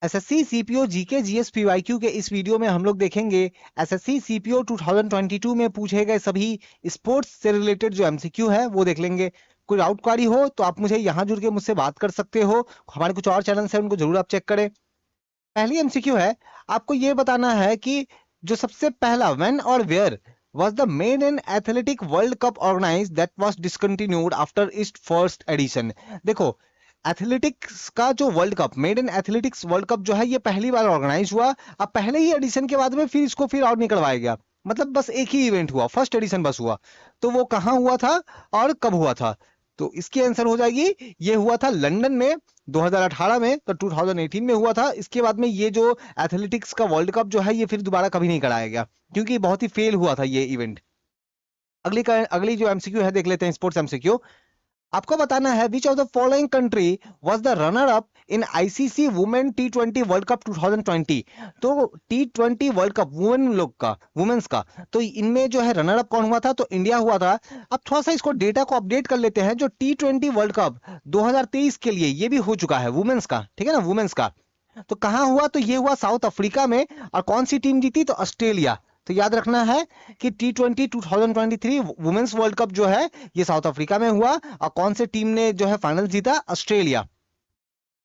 SSC CPO GK GS PYQ के इस video में हम लोग देखेंगे एसएससी सीपीओ 2022 में पूछे गए सभी स्पोर्ट्स से रिलेटेड जो एमसीक्यू है वो देख लेंगे। कोई डाउट क्वारी हो तो आप मुझे यहाँ जुड़ के मुझसे बात कर सकते हो। हमारे कुछ और चैनल है उनको जरूर आप चेक करें। पहली एमसीक्यू है, आपको ये बताना है कि जो सबसे पहला व्हेन और where was the maiden athletic world cup organized that was discontinued after its first edition। देखो, एथलेटिक्स का जो world cup, maiden athletics world cup जो है ये पहली बार ऑर्गेनाइज हुआ। अब पहले ही एडिशन के बाद में फिर इसको फिर और नहीं करवाया गया, मतलब बस एक ही इवेंट हुआ, फर्स्ट एडिशन बस हुआ। तो वो कहाँ हुआ था और कब हुआ था? तो इसकी आंसर हो जाएगी, ये हुआ था लंदन में 2018 में, तो 2018 में हुआ था। इसके बाद में ये जो एथलेटिक्स का वर्ल्ड कप जो है ये फिर दोबारा कभी नहीं कराया गया, क्योंकि बहुत ही फेल हुआ था ये इवेंट। अगली जो एमसीक्यू है देख लेते हैं, स्पोर्ट्स एमसीक्यू। आपको बताना है which of the following country was the runner up in ICC women T20 world cup 2020। तो टी20 वर्ल्ड कप वुमेन लोग का, वुमेन्स का, तो इनमें जो है रनर अप कौन हुआ था? तो इंडिया हुआ था। अब थोड़ा सा इसको डेटा को अपडेट कर लेते हैं। जो टी20 वर्ल्ड कप 2023 के लिए ये भी हो चुका है वुमेन्स का, ठीक है ना, वुमेन्स का। तो कहाँ हुआ? तो ये हुआ साउथ अफ्रीका में। और कौन सी टीम जीती? तो ऑस्ट्रेलिया। तो याद रखना है कि टी20 2023 वुमेन्स वर्ल्ड कप जो है ये साउथ अफ्रीका में हुआ। और कौन से टीम ने जो है फाइनल जीता? ऑस्ट्रेलिया।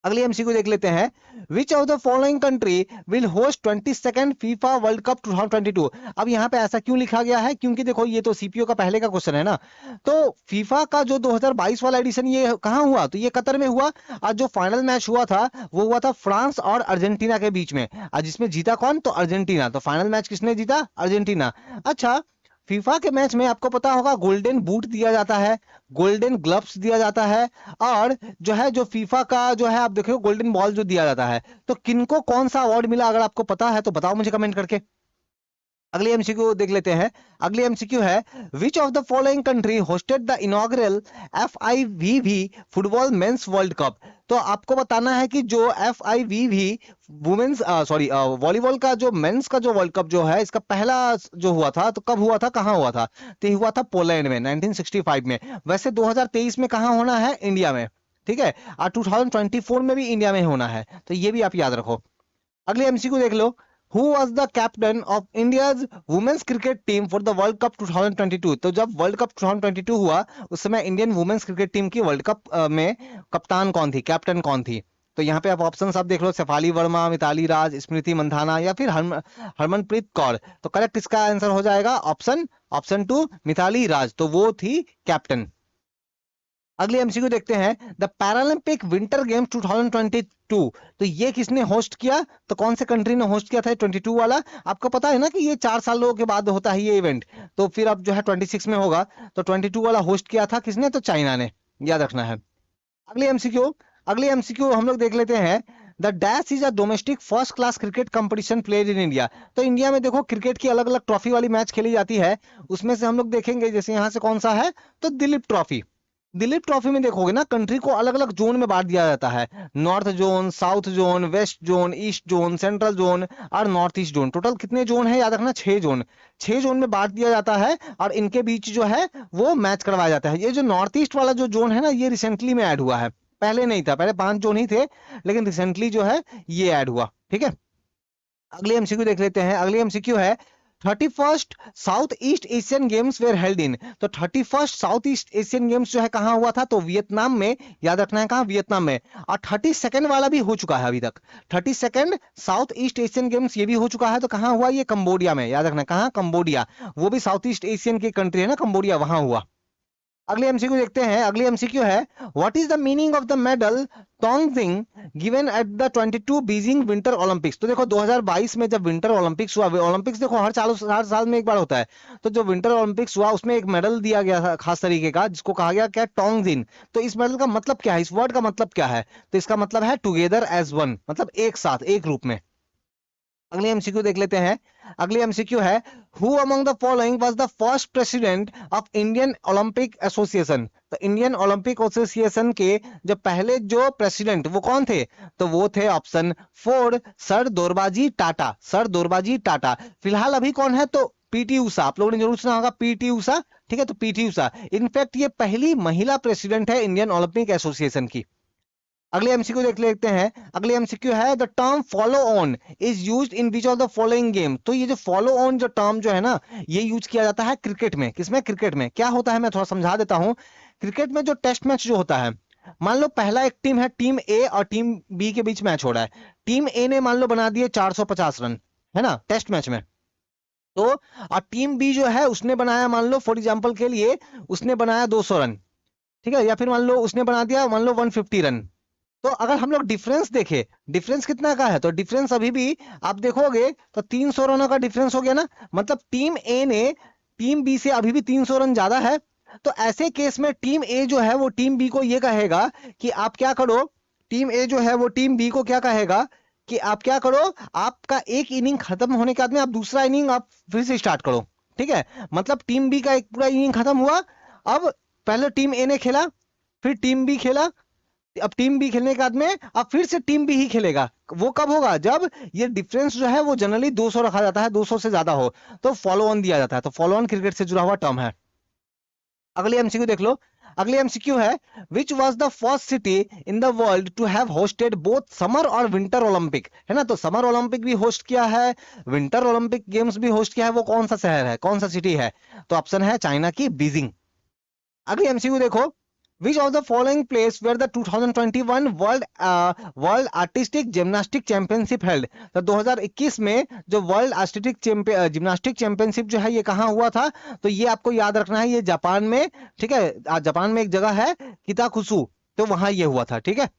अगली एमसीक्यू देख लेते हैं, विच of the following country will host 22nd FIFA world cup 2022। अब यहाँ पे ऐसा क्यों लिखा गया है? क्योंकि देखो ये तो सीपीओ का पहले का क्वेश्चन है ना। तो फीफा का जो 2022 वाला एडिशन ये कहाँ हुआ? तो ये कतर में हुआ। और जो फाइनल मैच हुआ था वो हुआ था फ्रांस और अर्जेंटीना के बीच में, और जिसमें जीता कौन? तो अर्जेंटीना। तो फाइनल मैच किसने जीता? अर्जेंटीना। अच्छा, फीफा के मैच में आपको पता होगा गोल्डन बूट दिया जाता है, गोल्डन ग्लव्स दिया जाता है, और जो फीफा का जो है आप देखो गोल्डन बॉल जो दिया जाता है। तो किनको कौन सा अवार्ड मिला? अगर आपको पता है तो बताओ मुझे कमेंट करके। अगली एमसीक्यू देख लेते हैं। अगली एमसीक्यू है, which of the following country hosted the inaugural FIVB football mains world cup. तो आपको बताना है कि जो FIVB वुमेन्स वॉलीबॉल का जो मेंस का जो वर्ल्ड कप जो है इसका पहला जो हुआ था तो कब हुआ था, कहाँ हुआ था? तो ये हुआ था पोलैंड में 1965 में। वैसे 2023 में कहाँ होना है? इंडिया में, ठीक है। और 2024 में भी इंडिया में होना है, तो ये भी आप याद रखो। अगली एमसीक्यू देख लो, who was the captain of India's women's cricket team for the world cup 2022। तो जब वर्ल्ड कप 2022 हुआ उस समय इंडियन वुमेन्स क्रिकेट टीम की वर्ल्ड कप में कप्तान कौन थी, कैप्टन कौन थी? तो यहाँ पे आप ऑप्शन आप देख लो, शेफाली वर्मा, मिताली राज, स्मृति मंधाना, या फिर हरमनप्रीत कौर। तो करेक्ट इसका आंसर हो जाएगा ऑप्शन 2 मिताली राज। तो वो थी कैप्टन। अगली एमसीक्यू देखते हैं, द पैरालंपिक विंटर गेम्स 2022। तो ये किसने होस्ट किया? तो कौन से कंट्री ने होस्ट किया था 22 वाला? आपको पता है ना कि ये 4 सालों के बाद होता है ये इवेंट। तो फिर अब जो है 26 में होगा। तो 22 वाला होस्ट किया था किसने? तो चाइना ने, याद रखना है। अगली एमसीक्यू हम लोग देख लेते हैं, the dash is a domestic first class cricket competition played in India. तो इंडिया में देखो क्रिकेट की अलग अलग ट्रॉफी वाली मैच खेली जाती है। उसमें से हम लोग देखेंगे, जैसे यहाँ से कौन सा है? तो दिलीप ट्रॉफी। दिलीप ट्रॉफी में देखोगे ना कंट्री को अलग अलग जोन में बांट दिया जाता है। North zone, south zone, west zone, east zone, central zone और नॉर्थ ईस्ट जोन। टोटल कितने जोन है? याद रखना 6 जोन। 6 जोन में बांट दिया जाता है और इनके बीच जो है वो मैच करवाया जाता है। ये जो नॉर्थ ईस्ट वाला जो जोन है ना ये रिसेंटली में ऐड हुआ है, पहले नहीं था, पहले 5 जोन ही थे, लेकिन रिसेंटली जो है ये ऐड हुआ, ठीक है। अगली एमसीक्यू देख लेते हैं। अगली एमसीक्यू है, 31st south east Asian games were held in. तो 31st south east Asian games जो है कहाँ हुआ था? तो वियतनाम में। याद रखना है कहाँ? वियतनाम में। और 32nd वाला भी हो चुका है अभी तक। 32nd south east Asian games ये भी हो चुका है। तो कहाँ हुआ? ये कंबोडिया में। याद रखना कहाँ? कंबोडिया। वो भी साउथ ईस्ट एशियन की कंट्री है ना, कंबोडिया, वहां हुआ। अगली एमसीक्यू देखते हैं। अगली एमसीक्यू है, what is the meaning of the medal Tongxing given at the 22 Beijing winter Olympics. तो देखो 2022 में जब विंटर ओलंपिक्स हुआ, ओलंपिक्स देखो हर साल में एक बार होता है। तो जो विंटर ओलंपिक्स हुआ उसमें एक मेडल दिया गया था खास तरीके का, जिसको कहा गया क्या? टोंगजिन। तो इस मेडल का मतलब क्या है? इस वर्ड का मतलब क्या है? तो इसका मतलब है टुगेदर एज वन, मतलब एक साथ, एक रूप में। अगली एमसीक्यू देख लेते हैं। अगली एमसीक्यू है, who among the following was the first president of Indian Olympic association. तो इंडियन ओलंपिक एसोसिएशन के जो पहले जो प्रेसिडेंट वो कौन थे? तो वो थे option 4 sir Dorabji Tata. Sir Dorabji Tata. फिलहाल अभी कौन है? तो पीटी उषा। आप लोगों ने जरूर सुना होगा पीटी उषा, ठीक है। तो पीटी उषा इनफैक्ट ये पहली महिला प्रेसिडेंट है इंडियन ओलंपिक एसोसिएशन की। अगले एमसीक्यू देख लेते हैं। अगले एमसीक्यू है the term follow on is used in which of the following game. तो ये जो फॉलो ऑन जो टर्म जो है ना, ये यूज किया जाता है क्रिकेट में। किसमें? क्रिकेट में। क्या होता है मैं थोड़ा समझा देता हूं। क्रिकेट में जो टेस्ट मैच जो होता है, मान लो पहला एक टीम है, टीम ए और टीम बी के बीच मैच हो रहा है। टीम ए ने मान लो बना दिए 450 रन, है ना, टेस्ट मैच में। तो और टीम बी जो है उसने बनाया, मान लो फॉर एग्जांपल के लिए उसने बनाया 200 रन, ठीक है, या फिर मान लो उसने बना दिया मान लो 150 रन। तो अगर हम लोग डिफरेंस देखें, डिफरेंस कितना का है, तो डिफरेंस अभी भी आप देखोगे तो 300 रनों का डिफरेंस हो गया ना। मतलब टीम ए ने टीम बी से अभी भी 300 रन ज्यादा है। तो ऐसे केस में टीम ए जो है वो टीम बी को ये कहेगा कि आप क्या करो, टीम ए जो है वो टीम बी को क्या कहेगा कि आप क्या करो, आपका एक इनिंग खत्म होने के बाद में आप दूसरा इनिंग आप फिर से स्टार्ट करो। ठीक है, मतलब टीम बी का एक पूरा इनिंग खत्म हुआ। अब पहले टीम ए ने खेला, फिर टीम बी खेला, अब टीम बी खेलने के बाद में अब फिर से टीम बी ही खेलेगा। वो कब होगा? जब ये डिफरेंस जो है वो जनरली 200 रखा जाता है, 200 से ज्यादा हो तो फॉलो ऑन दिया जाता है। तो फॉलो ऑन क्रिकेट से जुड़ा हुआ टर्म है। अगली एमसीक्यू देख लो। अगली एमसीक्यू है which was the first city in the world to have hosted both summer और विंटर ओलंपिक। है ना, तो समर ओलंपिक भी होस्ट किया है, विंटर ओलंपिक गेम्स भी होस्ट किया है। वो कौन सा शहर है, कौन सा सिटी है? तो ऑप्शन है चाइना की बीजिंग। अगली एमसीक्यू देखो। Which of the following place where the 2021 world artistic gymnastic championship held? तो 2021 में जो वर्ल्ड आर्टिस्टिक जिम्नास्टिक चैंपियनशिप जो है ये कहाँ हुआ था? तो ये आपको याद रखना है, ये जापान में। ठीक है, जापान में एक जगह है किताकुसु, तो वहां ये हुआ था। ठीक है,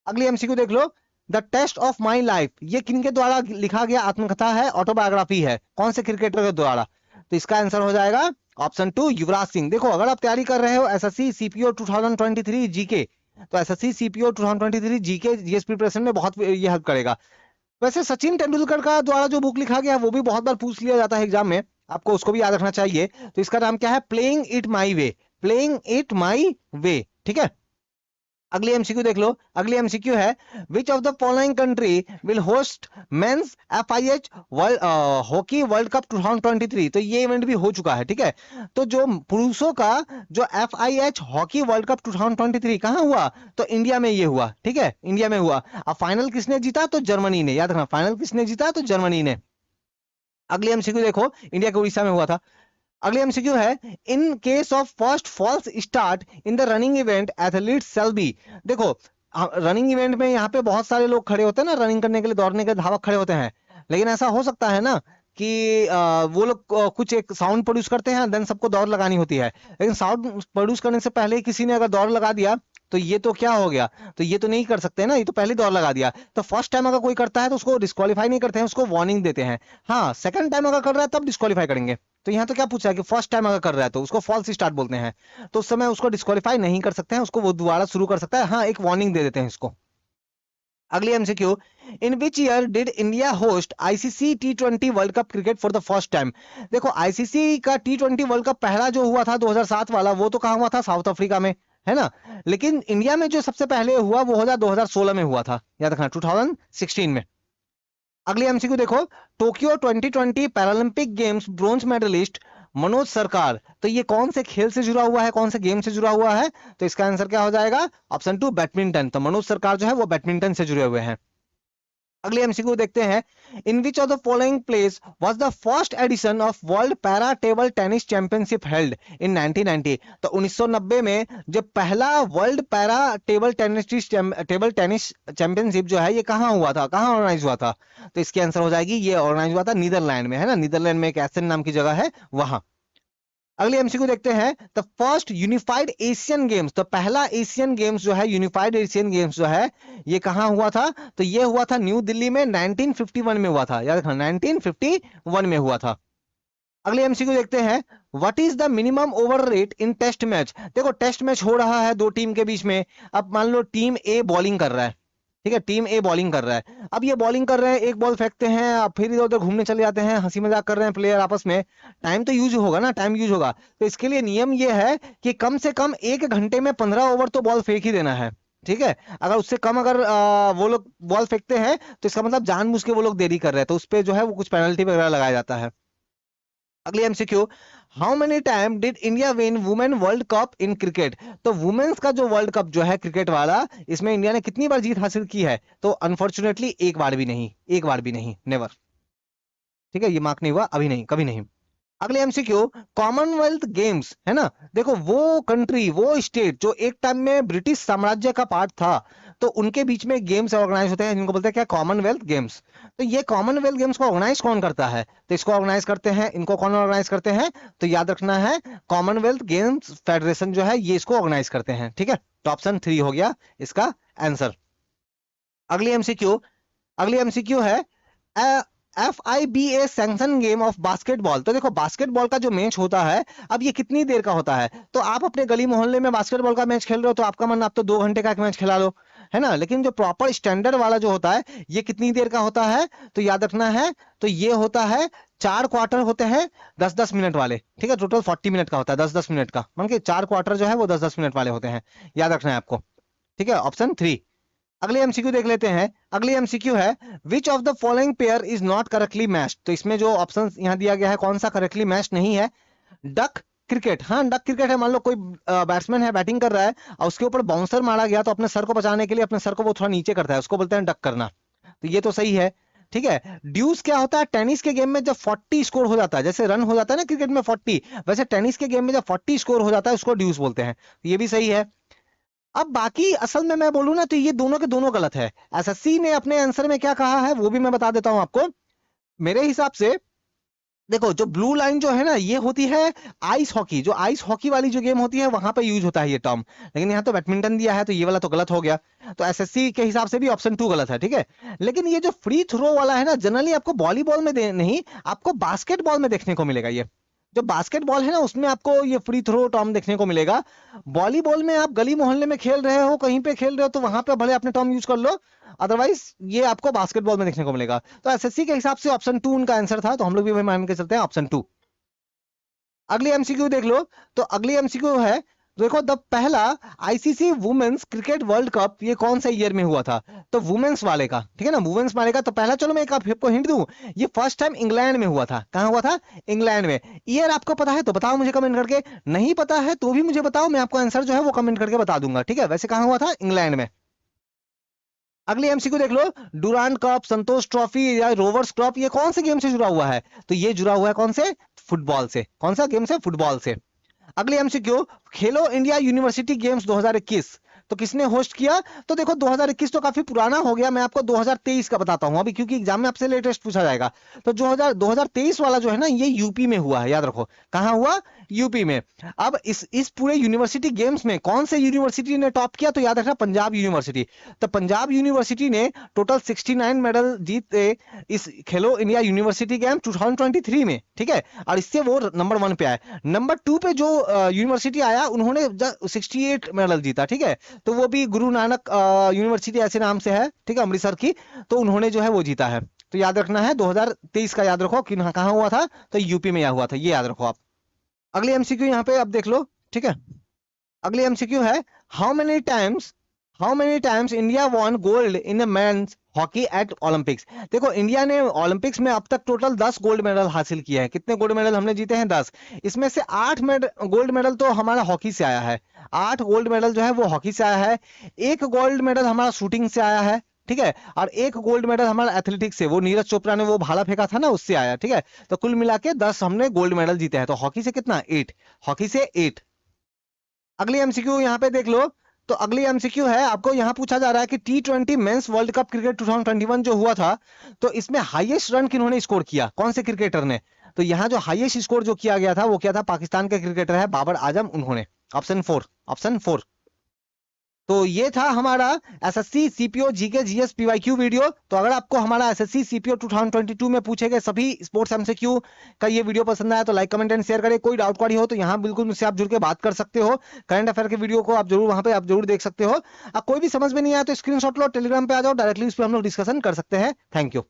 अगली एमसीक्यू देख लो। The test of my life, ये किनके द्वारा लिखा गया आत्मकथा है, ऑटोबायोग्राफी है? कौन से क्रिकेटर के द्वारा? तो इसका आंसर हो जाएगा ऑप्शन 2 युवराज सिंह। देखो अगर आप तैयारी कर रहे हो एसएससी सीपीओ 2023 जीके, तो SSC CPO 2023 GK GS preparation में बहुत ये हेल्प करेगा। वैसे सचिन तेंदुलकर का द्वारा जो बुक लिखा गया है वो भी बहुत बार पूछ लिया जाता है एग्जाम में, आपको उसको भी याद रखना चाहिए। तो इसका नाम क्या है? Playing it my way, playing it my way. ठीक है, अगली एमसीक्यू देख लो। अगली एमसीक्यू है which of the following country will host men's FIH world hockey world cup 2023। तो ये इवेंट भी हो चुका है। ठीक है, तो जो पुरुषों का जो एफआईएच हॉकी वर्ल्ड कप 2023 कहाँ हुआ? तो इंडिया में ये हुआ। ठीक है, इंडिया में हुआ। अब फाइनल किसने जीता? तो जर्मनी ने। याद रखना, फाइनल किसने जीता? तो जर्मनी ने। अगली एमसीक्यू देखो, इंडिया के उड़ीसा में हुआ था। अगली एमसीक्यू है in case of first false start in the running event athlete shall be. देखो रनिंग इवेंट में यहाँ पे बहुत सारे लोग खड़े होते हैं ना, रनिंग करने के लिए, दौड़ने के लिए धावक खड़े होते हैं। लेकिन ऐसा हो सकता है ना कि वो लोग कुछ एक साउंड प्रोड्यूस करते हैं, देन सबको दौड़ लगानी होती है। लेकिन साउंड प्रोड्यूस करने से पहले ही किसी ने अगर दौड़ लगा दिया तो ये तो क्या हो गया? तो ये तो नहीं कर सकते ना, ये तो पहले दौड़ लगा दिया। तो फर्स्ट टाइम अगर कोई करता है तो उसको डिस्क्वालीफाई नहीं करते हैं, उसको वार्निंग देते हैं। हाँ, सेकंड टाइम अगर कर रहा है तब डिस्क्वालीफाई करेंगे। तो यहाँ तो क्या पूछा है कि फर्स्ट टाइम अगर कर रहा है तो उसको फॉल्स स्टार्ट बोलते हैं, तो उस समय उसको डिस्क्वालीफाई नहीं कर सकते हैं, उसको वो दोबारा शुरू कर सकता है। हाँ, एक वार्निंग दे देते हैं इसको। अगली MCQ, in which year did India host ICC T20 world cup cricket for the first time? देखो आईसीसी का टी20 वर्ल्ड कप पहला जो हुआ था 2007 वाला, वो तो कहाँ हुआ था? साउथ अफ्रीका में, है ना। लेकिन इंडिया में जो सबसे पहले हुआ वो 2016 में हुआ था। याद रखना, 2016 में। अगली एमसीक्यू देखो। Tokyo 2020 Paralympic games bronze medalist Manoj Sarkar, तो ये कौन से खेल से जुड़ा हुआ है, कौन से गेम से जुड़ा हुआ है? तो इसका आंसर क्या हो जाएगा? Option 2 badminton. तो मनोज सरकार जो है वो बैडमिंटन से जुड़े हुए हैं। अगली एमसीक्यू देखते हैं। In which of the following place was the first edition of world para table tennis championship held in 1990? तो 1990 में जब पहला world para table tennis championship जो है ये कहाँ हुआ था, कहाँ ऑर्गेनाइज हुआ था? तो इसकी आंसर हो जाएगी, ये ऑर्गेनाइज हुआ था नीदरलैंड में, है ना। नीदरलैंड में एक एसन नाम की जगह है वहां। अगली एमसीक्यू देखते हैं। The first unified Asian games, तो पहला एशियन गेम्स जो है, यूनिफाइड एशियन गेम्स जो है ये कहाँ हुआ था? तो ये हुआ था न्यू दिल्ली में, 1951 में हुआ था। याद रखना, 1951 में हुआ था। अगली एमसीक्यू देखते हैं। What is the minimum over rate in test match? देखो टेस्ट मैच हो रहा है दो टीम के बीच में। अब मान लो टीम ए बॉलिंग कर रहा है, ठीक है, टीम ए बॉलिंग कर रहा है। अब ये बॉलिंग कर रहे हैं, एक बॉल फेंकते हैं, अब फिर इधर उधर घूमने चले जाते हैं, हंसी मजाक कर रहे हैं प्लेयर आपस में। टाइम तो यूज होगा ना, टाइम यूज होगा। तो इसके लिए नियम ये है कि कम से कम 1 घंटे में 15 ओवर तो बॉल फेंक ही देना है। ठीक है, अगर उससे कम अगर वो लोग बॉल फेंकते हैं तो इसका मतलब जानबूझ के वो लोग देरी कर रहे हैं, तो उस पर जो है वो कुछ पेनल्टी वगैरह लगाया जाता है। अगली MCQ, how many time did India win women world cup in cricket? तो वुमेन्स का जो वर्ल्ड कप जो है क्रिकेट वाला, इसमें इंडिया ने कितनी बार जीत हासिल की है? तो अनफॉर्चुनेटली एक बार भी नहीं, एक बार भी नहीं, नेवर। ठीक है, ये मार्क नहीं हुआ, अभी नहीं, कभी नहीं। अगले एमसीक्यू, कॉमनवेल्थ गेम्स है ना, देखो वो कंट्री, वो स्टेट जो एक टाइम में ब्रिटिश साम्राज्य का पार्ट था, तो उनके बीच में गेम्स ऑर्गेनाइज होते हैं जिनको बोलते हैं क्या, कॉमनवेल्थ गेम्स। तो ये कॉमनवेल्थ गेम्स को ऑर्गेनाइज कौन करता है? तो इसको ऑर्गेनाइज करते हैं, इनको कौन ऑर्गेनाइज करते हैं? तो याद रखना है, कॉमनवेल्थ गेम्स फेडरेशन जो है ये इसको ऑर्गेनाइज करते हैं। ठीक है, तो ऑप्शन 3 हो गया इसका आंसर। अगली एमसीक्यू, अगली एमसीक्यू है, FIBA sanction game of basketball. तो देखो बास्केटबॉल का जो मैच होता है, अब ये कितनी देर का होता है? तो आप अपने गली मोहल्ले में बास्केटबॉल का मैच खेल रहे हो तो आपका मन, आप तो 2 घंटे का एक मैच खिला लो, है ना। लेकिन जो प्रॉपर स्टैंडर्ड वाला जो होता है ये कितनी देर का होता है? तो याद रखना है, तो ये होता है 4 क्वार्टर होते हैं 10-10 मिनट वाले। ठीक है, टोटल 40 मिनट का होता है, 10-10 मिनट का, मान के 4 क्वार्टर जो है वो 10-10 मिनट वाले होते हैं, याद रखना है आपको। ठीक है, ऑप्शन 3। अगली एमसीक्यू देख लेते हैं। अगली एमसीक्यू है, which of the following pair is not correctly matched? तो इसमें जो ऑप्शन यहाँ दिया गया है कौन सा करेक्टली मैच नहीं है? डक क्रिकेट, हाँ डक क्रिकेट है, मान लो कोई बैट्समैन है, बैटिंग कर रहा है और उसके ऊपर बाउंसर मारा गया, तो अपने सर को बचाने के लिए अपने सर को वो थोड़ा नीचे करता है, उसको बोलते हैं डक करना। तो ये तो सही है। ठीक है, ड्यूस क्या होता है? टेनिस के गेम में जब 40 स्कोर हो जाता है, जैसे रन हो जाता है ना क्रिकेट में 40, वैसे टेनिस के गेम में जब 40 स्कोर हो जाता है उसको ड्यूस बोलते हैं। तो ये भी सही है। अब बाकी असल में मैं बोलूं ना तो ये दोनों के दोनों गलत है। एसएससी ने अपने आंसर में क्या कहा है वो भी मैं बता देता हूं आपको। मेरे हिसाब से देखो, जो ब्लू लाइन जो है ना ये होती है आइस हॉकी, जो आइस हॉकी वाली जो गेम होती है वहां पे यूज होता है ये टर्म, लेकिन यहाँ तो बैडमिंटन दिया है तो ये वाला तो गलत हो गया। तो एसएससी के हिसाब से भी ऑप्शन 2 गलत है। ठीक है, लेकिन ये जो फ्री थ्रो वाला है ना, जनरली आपको वॉलीबॉल में नहीं, आपको बास्केटबॉल में देखने को मिलेगा। ये जो बास्केटबॉल है ना उसमें आपको ये फ्री थ्रो टर्म देखने को मिलेगा। वॉलीबॉल में आप गली मोहल्ले में खेल रहे हो, कहीं पे खेल रहे हो तो वहां पे भले अपने टर्म यूज कर लो, अदरवाइज ये आपको बास्केटबॉल में देखने को मिलेगा। तो एसएससी के हिसाब से ऑप्शन 2 उनका आंसर था, तो हम लोग भी वही मान के चलते हैं, ऑप्शन 2। अगली एमसीक्यू देख लो। तो अगली एमसीक्यू है, देखो द पहला ICC women's cricket world cup ये कौन सा ईयर में हुआ था? तो वुमेन्स वाले का, ठीक है ना, वुमेन्स वाले का तो पहला, चलो मैं एक आपको हिंट दूं, ये फर्स्ट टाइम इंग्लैंड में हुआ था। कहां हुआ था? इंग्लैंड में। ईयर आपको पता है तो बताओ मुझे कमेंट करके, नहीं पता है तो भी मुझे बताओ, मैं आपको आंसर जो है वो कमेंट करके बता दूंगा। ठीक है, वैसे कहां हुआ था? इंग्लैंड में। अगली एमसीक्यू देख लो, डुरांड कप, संतोष ट्रॉफी या रोवर्स कप, ये कौन से गेम से जुड़ा हुआ है? तो ये जुड़ा हुआ है कौन से? फुटबॉल से। कौन सा गेम से? फुटबॉल से। अगली एमसीक्यू, खेलो इंडिया यूनिवर्सिटी गेम्स 2021 तो किसने होस्ट किया? तो देखो 2021 तो काफी पुराना हो गया, मैं आपको 2023 का बताता हूं अभी, क्योंकि एग्जाम में आपसे लेटेस्ट पूछा जाएगा। तो 2023 वाला जो है ना ये यूपी में हुआ है, याद रखो कहां हुआ? यूपी में। अब इस पूरे यूनिवर्सिटी गेम्स में कौन से यूनिवर्सिटी ने टॉप किया? तो याद रखना, पंजाब यूनिवर्सिटी। तो पंजाब यूनिवर्सिटी ने टोटल 69 मेडल जीते इस खेलो इंडिया यूनिवर्सिटी गेम 2023 में। ठीक है, और इससे वो नंबर 1 पे आए। नंबर 2 पे जो यूनिवर्सिटी आया उन्होंने 68 मेडल जीता। ठीक है, तो वो भी गुरु नानक यूनिवर्सिटी ऐसे नाम से है, ठीक है, अमृतसर की। तो उन्होंने जो है वो जीता है। तो याद रखना है 2023 का, याद रखो कि कहां हुआ था? तो यूपी में यह हुआ था, ये याद रखो आप। अगली एमसीक्यू यहाँ पे अब देख लो। ठीक है, अगली एमसीक्यू है, how many times how many times India won gold in men's hockey eight Olympics? देखो इंडिया ने ओलंपिक्स में अब तक टोटल 10 गोल्ड मेडल हासिल किए हैं। कितने गोल्ड मेडल हमने जीते हैं? 10। इसमें से 8 गोल्ड मेडल तो हमारा हॉकी से आया है, 8 गोल्ड मेडल जो है वो हॉकी से आया है। एक गोल्ड मेडल हमारा शूटिंग से आया है। ठीक है, और एक गोल्ड मेडल हमारा एथलेटिक्स से, वो नीरज चोपड़ा ने वो भाला फेंका था ना, उससे आया। ठीक है, तो कुल मिला के 10 हमने गोल्ड मेडल जीते हैं। तो हॉकी से कितना? 8। हॉकी से 8। अगली एमसीक्यू यहाँ पे देख लो। तो अगली एमसीक्यू है, आपको यहाँ पूछा जा रहा है कि T20 mains world cup cricket 2021 जो हुआ था, तो इसमें हाईएस्ट रन किन्होंने स्कोर किया, कौन से क्रिकेटर ने? तो यहाँ जो हाईएस्ट स्कोर जो किया गया था वो क्या था? पाकिस्तान के क्रिकेटर है बाबर आजम, उन्होंने। Option 4, option 4। तो ये था हमारा SSC CPO GK GS PYQ video. तो अगर आपको हमारा एसएससी सीपीओ 2022 में पूछे गए सभी स्पोर्ट्स एमसीक्यू का ये वीडियो पसंद आया तो लाइक कमेंट एंड शेयर करें। कोई डाउट क्वारी हो तो यहाँ बिल्कुल मुझसे आप जुड़ के बात कर सकते हो। करंट अफेयर के वीडियो को आप जरूर वहां पे आप जरूर देख सकते हो। अब कोई भी समझ में नहीं आया तो स्क्रीनशॉट लो, टेलीग्राम पे आ जाओ, डायरेक्टली उस पर हम लोग डिस्कशन कर सकते हैं। Thank you.